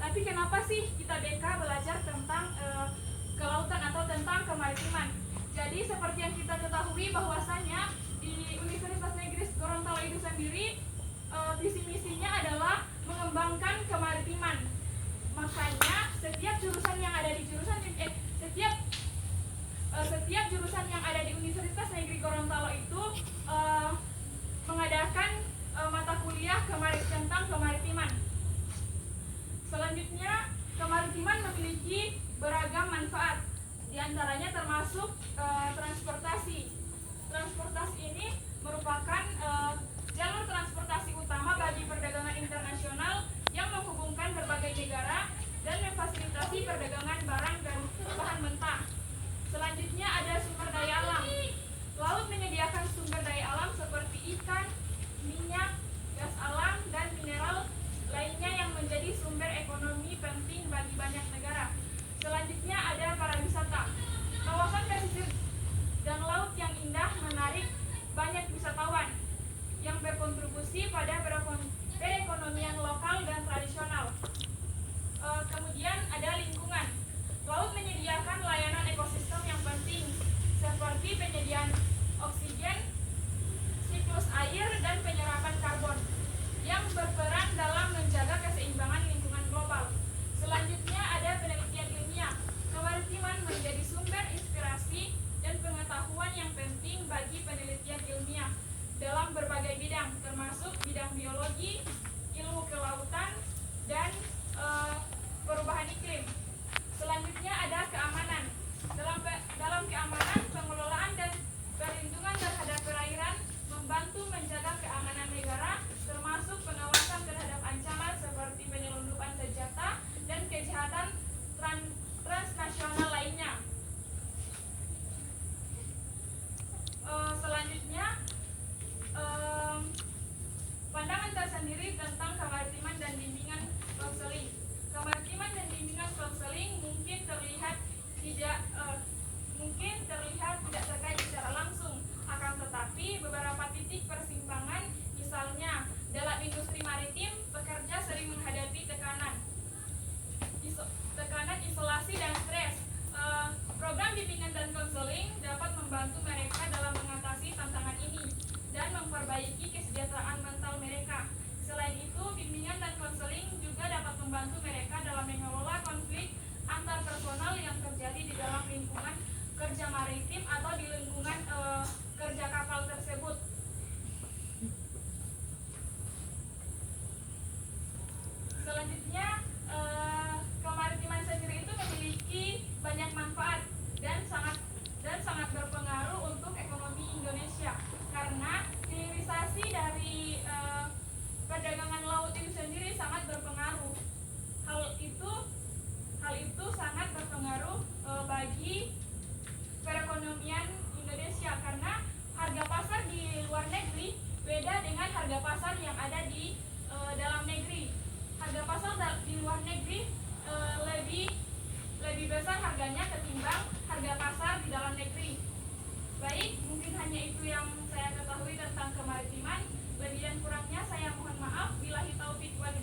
Tapi kenapa sih kita BK belajar tentang kelautan atau tentang kemaritiman? Jadi seperti yang kita ketahui bahwasanya di Universitas Negeri Gorontalo itu sendiri visi misinya adalah mengembangkan kemaritiman. Makanya setiap jurusan yang ada di setiap jurusan yang ada di Universitas Negeri Gorontalo itu mengadakan mata kuliah tentang kemaritiman. Selanjutnya, kemaritiman memiliki beragam manfaat. Di antaranya termasuk transportasi. Transportasi ini merupakan jalur transportasi utama bagi perdagangan internasional yang menghubungkan berbagai negara dan memfasilitasi perdagangan barang dan bahan mentah. Selanjutnya ada sumber daya alam. Laut menyediakan sumber daya alam seperti ikan, minyak, gas alam, dan mineral lainnya yang menjadi sumber ekonomi penting bagi banyak negara. Selanjutnya ada pariwisata. Kawasan pesisir dan laut yang indah menarik banyak wisatawan yang berkontribusi pada perekonomian lokal dan tradisional. Kemudian ada lingkungan. Laut menyediakan layanan ekosistem yang penting seperti penyediaan oksigen, siklus air, dan penyerapan karbon yang berperan dalam menjaga keseimbangan lingkungan global. Selanjutnya ada penelitian ilmiah. Kemaritiman menjadi sumber inspirasi dan pengetahuan yang penting bagi penelitian ilmiah dalam berbagai bidang, termasuk bidang biologi, ilmu kelautan, dan perubahan iklim. Selanjutnya ada keamanan. Dalam keamanan, pengelolaan dan perlindungan terhadap perairan membantu menjaga keamanan negara, termasuk pengawasan terhadap ancaman seperti penyelundupan senjata dan kejahatan transnasional lainnya. Selanjutnya, pandangan tersendiri tentang kemaritiman dan bimbingan konseling. Kemaritiman dan bimbingan konseling mungkin terlihat tidak terkait secara langsung, akan tetapi beberapa titik persimpangan, misalnya dalam industri maritim, pekerja sering menghadapi tekanan isolasi dan stres. Program bimbingan dan konseling dapat membantu mereka dalam mengatasi tantangan ini dan memperbaiki kesejahteraan mental mereka. Selain itu, bimbingan dan konseling juga dapat membantu mereka dalam mengelola konflik antar personal yang terjadi di dalam lingkungan kerja maritim atau di lingkungan kerja kapal tersebut. Selanjutnya, kemaritiman sendiri itu memiliki banyak manfaat dan sangat berpengaruh untuk ekonomi Indonesia, karena hilirisasi dari perdagangan laut itu sendiri sangat berpengaruh. Hal itu sangat berpengaruh bagi perekonomian Indonesia, karena harga pasar di luar negeri beda dengan harga pasar yang ada di dalam negeri. Harga pasar di luar negeri lebih besar harganya ketimbang harga pasar di dalam negeri. Baik, mungkin hanya itu yang saya ketahui tentang kemaritiman. Lebih dan kurangnya saya mohon maaf. Billahi taufiq wal